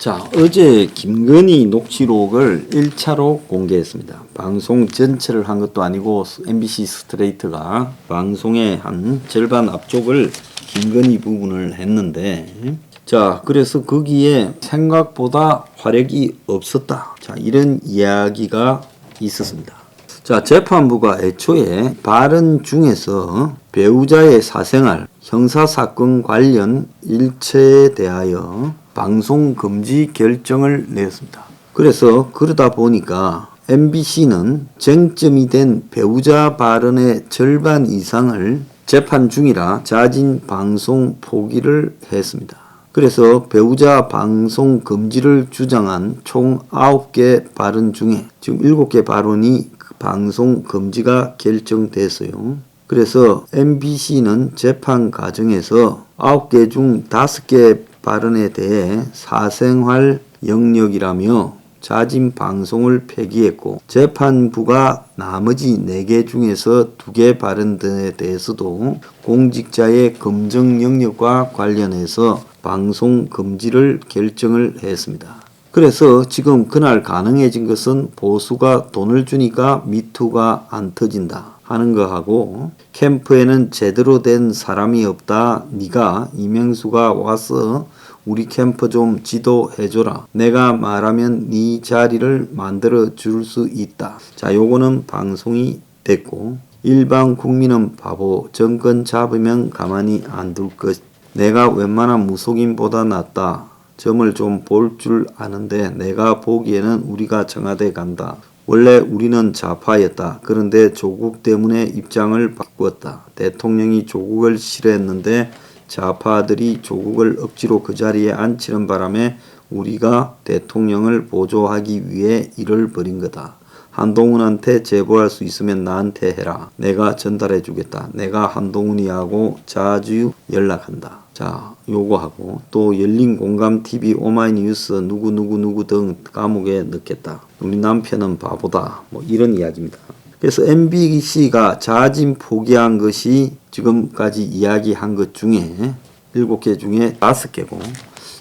자, 어제 김건희 녹취록을 1차로 공개했습니다. 방송 전체를 한 것도 아니고 MBC 스트레이트가 방송의 한 절반 앞쪽을 김건희 부분을 했는데, 자, 그래서 거기에 생각보다 화력이 없었다. 자, 이런 이야기가 있었습니다. 자, 재판부가 애초에 발언 중에서 배우자의 사생활, 형사사건 관련 일체에 대하여 방송 금지 결정을 내었습니다. 그래서 그러다 보니까 MBC는 쟁점이 된 배우자 발언의 절반 이상을 재판 중이라 자진 방송 포기를 했습니다. 그래서 배우자 방송 금지를 주장한 총 9개 발언 중에 지금 7개 발언이 방송 금지가 결정됐어요. 그래서 MBC는 재판 과정에서 9개 중 5개 발언에 대해 사생활 영역이라며 자진 방송을 폐기했고, 재판부가 나머지 4개 중에서 2개 발언에 대해서도 공직자의 검증 영역과 관련해서 방송 금지를 결정을 했습니다. 그래서 지금 그날 가능해진 것은 보수가 돈을 주니까 미투가 안 터진다 하는 거하고, 캠프에는 제대로 된 사람이 없다. 네가 이명수가 와서 우리 캠프 좀 지도해줘라. 내가 말하면 네 자리를 만들어 줄 수 있다. 자, 요거는 방송이 됐고, 일반 국민은 바보. 정권 잡으면 가만히 안 둘 것. 내가 웬만한 무속인보다 낫다. 점을 좀 볼 줄 아는데 내가 보기에는 우리가 청와대 간다. 원래 우리는 좌파였다. 그런데 조국 때문에 입장을 바꾸었다. 대통령이 조국을 싫어했는데 좌파들이 조국을 억지로 그 자리에 앉히는 바람에 우리가 대통령을 보조하기 위해 일을 벌인 거다. 한동훈한테 제보할 수 있으면 나한테 해라. 내가 전달해 주겠다. 내가 한동훈이하고 자주 연락한다. 자, 요거 하고, 또 열린공감TV, 오마이뉴스 누구 등 감옥에 넣겠다. 우리 남편은 바보다. 뭐 이런 이야기입니다. 그래서 MBC가 자진 포기한 것이 지금까지 이야기한 것 중에 7개 중에 5개고,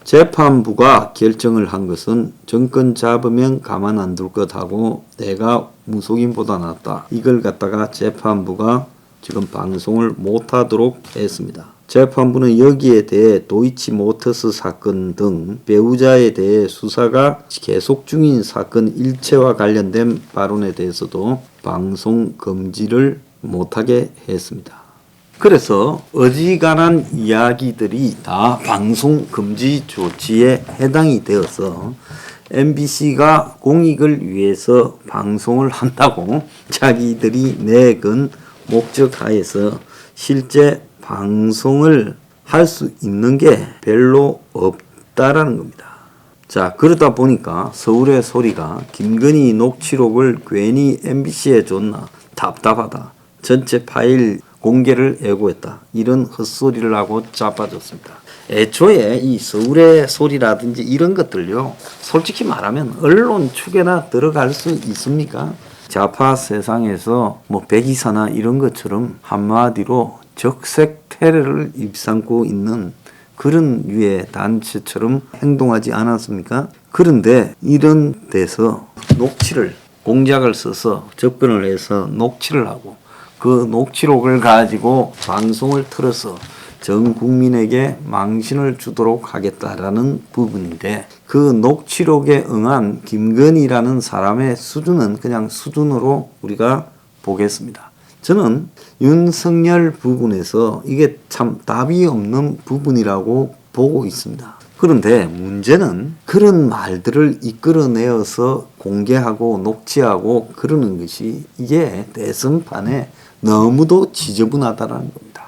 재판부가 결정을 한 것은 정권 잡으면 가만 안 둘 것하고 내가 무속인보다 낫다. 이걸 갖다가 재판부가 지금 방송을 못하도록 했습니다. 재판부는 여기에 대해 도이치모터스 사건 등 배우자에 대해 수사가 계속 중인 사건 일체와 관련된 발언에 대해서도 방송 금지를 못하게 했습니다. 그래서 어지간한 이야기들이 다 방송 금지 조치에 해당이 되어서 MBC가 공익을 위해서 방송을 한다고 자기들이 내건 목적 하에서 실제 방송을 할 수 있는 게 별로 없다라는 겁니다. 자, 그러다 보니까 서울의 소리가 김건희 녹취록을 괜히 MBC에 줬나 답답하다. 전체 파일 공개를 예고했다. 이런 헛소리를 하고 자빠졌습니다. 애초에 이 서울의 소리라든지 이런 것들요, 솔직히 말하면 언론 축에나 들어갈 수 있습니까? 좌파 세상에서 뭐 백이사나 이런 것처럼 한마디로 적색 테러를 입삼고 있는 그런 유의 단체처럼 행동하지 않았습니까? 그런데 이런 데서 녹취를, 공작을 써서 접근을 해서 녹취를 하고, 그 녹취록을 가지고 방송을 틀어서 전 국민에게 망신을 주도록 하겠다라는 부분인데, 그 녹취록에 응한 김건희라는 사람의 수준은 그냥 수준으로 우리가 보겠습니다. 저는 윤석열 부분에서 이게 참 답이 없는 부분이라고 보고 있습니다. 그런데 문제는 그런 말들을 이끌어내어서 공개하고 녹취하고 그러는 것이 이게 대선판에 너무도 지저분하다는 겁니다.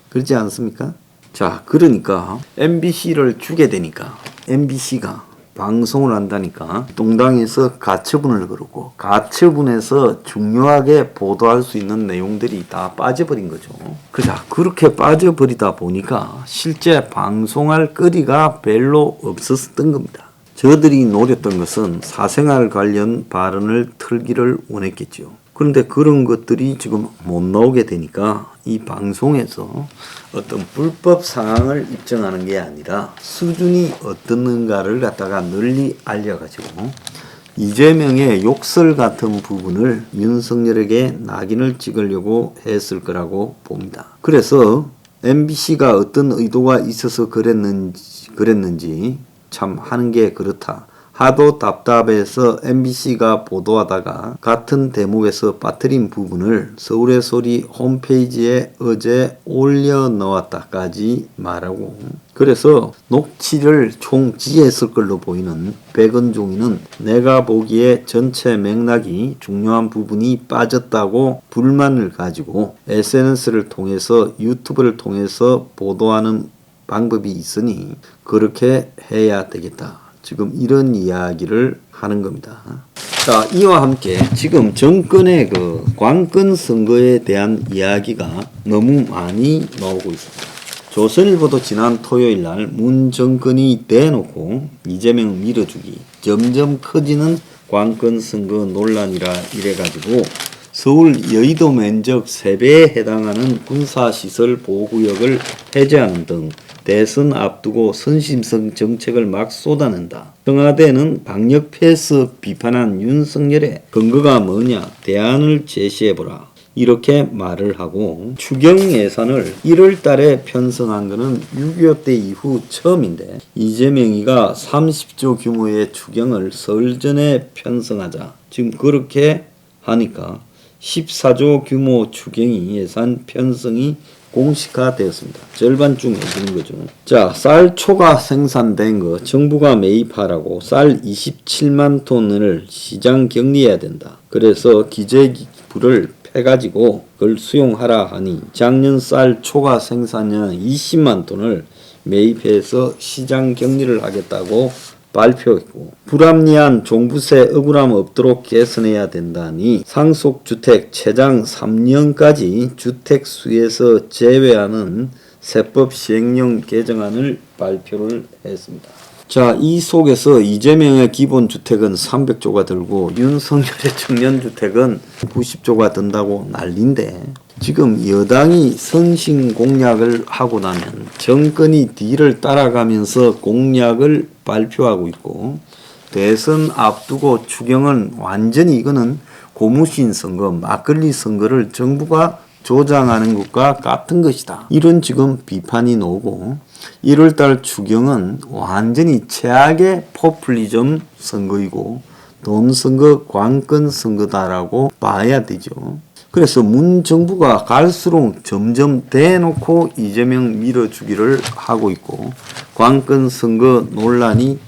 그렇지 않습니까? 자, 그러니까 MBC를 주게 되니까 MBC가 방송을 한다니까 동당에서 가처분을 걸고, 가처분에서 중요하게 보도할 수 있는 내용들이 다 빠져버린 거죠. 자, 그렇게 빠져버리다 보니까 실제 방송할 거리가 별로 없었던 겁니다. 저들이 노렸던 것은 사생활 관련 발언을 틀기를 원했겠죠. 그런데 그런 것들이 지금 못 나오게 되니까 이 방송에서 어떤 불법 사항을 입증하는 게 아니라 수준이 어떻는가를 갖다가 널리 알려가지고 이재명의 욕설 같은 부분을 윤석열에게 낙인을 찍으려고 했을 거라고 봅니다. 그래서 MBC가 어떤 의도가 있어서 그랬는지 참 하는 게 그렇다. 하도 답답해서 MBC가 보도하다가 같은 대목에서 빠뜨린 부분을 서울의 소리 홈페이지에 어제 올려놓았다까지 말하고, 그래서 녹취를 총지했을 걸로 보이는 백은종이는 내가 보기에 전체 맥락이 중요한 부분이 빠졌다고 불만을 가지고 SNS를 통해서 유튜브를 통해서 보도하는 방법이 있으니 그렇게 해야 되겠다. 지금 이런 이야기를 하는 겁니다. 자, 이와 함께 지금 정권의 그 관건 선거에 대한 이야기가 너무 많이 나오고 있습니다. 조선일보도 지난 토요일 날 문 정권이 대놓고 이재명 밀어주기, 점점 커지는 관건 선거 논란이라 이래가지고 서울 여의도 면적 3배에 해당하는 군사시설 보호구역을 해제하는 등 대선 앞두고 선심성 정책을 막 쏟아낸다. 청와대는 방역 패스 비판한 윤석열의 근거가 뭐냐? 대안을 제시해보라. 이렇게 말을 하고 추경 예산을 1월 달에 편성한 것은 6.25 때 이후 처음인데 이재명이가 30조 규모의 추경을 설 전에 편성하자. 지금 그렇게 하니까 14조 규모 추경이 예산 편성이 공식화되었습니다. 절반쯤 해주는 거죠. 자, 쌀 초과 생산된 거 정부가 매입하라고 쌀 27만 톤을 시장 격리해야 된다. 그래서 기재부를 해가지고 그걸 수용하라 하니 작년 쌀 초과 생산량 20만 톤을 매입해서 시장 격리를 하겠다고 발표했고, 불합리한 종부세 억울함 없도록 개선해야 된다니 상속주택 최장 3년까지 주택수에서 제외하는 세법 시행령 개정안을 발표를 했습니다. 자, 이 속에서 이재명의 기본주택은 300조가 들고 윤석열의 청년주택은 90조가 든다고 난린데, 지금 여당이 선신 공약을 하고 나면 정권이 뒤를 따라가면서 공약을 발표하고 있고, 대선 앞두고 추경은 완전히 이거는 고무신 선거, 막걸리 선거를 정부가 조장하는 것과 같은 것이다. 이런 지금 비판이 나오고, 1월달 추경은 완전히 최악의 포퓰리즘 선거이고 돈 선거, 관건 선거다라고 봐야 되죠. 그래서 문 정부가 갈수록 점점 대놓고 이재명 밀어주기를 하고 있고, 관건 선거 논란이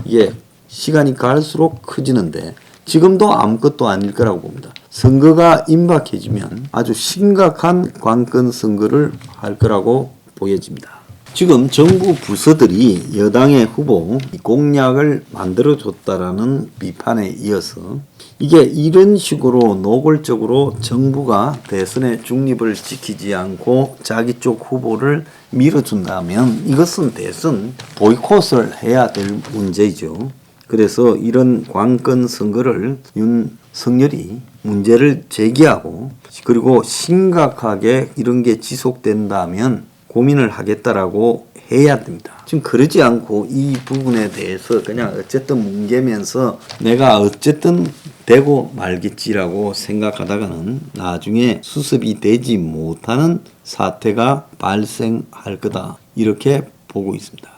이게 시간이 갈수록 커지는데 지금도 아무것도 아닐 거라고 봅니다. 선거가 임박해지면 아주 심각한 관건 선거를 할 거라고 보여집니다. 지금 정부 부서들이 여당의 후보 공약을 만들어줬다라는 비판에 이어서 이게 이런 식으로 노골적으로 정부가 대선의 중립을 지키지 않고 자기 쪽 후보를 밀어준다면 이것은 대선 보이콧을 해야 될 문제이죠. 그래서 이런 관건 선거를 윤석열이 문제를 제기하고, 그리고 심각하게 이런 게 지속된다면 고민을 하겠다라고 해야 됩니다. 지금 그러지 않고 이 부분에 대해서 그냥 어쨌든 뭉개면서 내가 어쨌든 되고 말겠지라고 생각하다가는 나중에 수습이 되지 못하는 사태가 발생할 거다. 이렇게 보고 있습니다.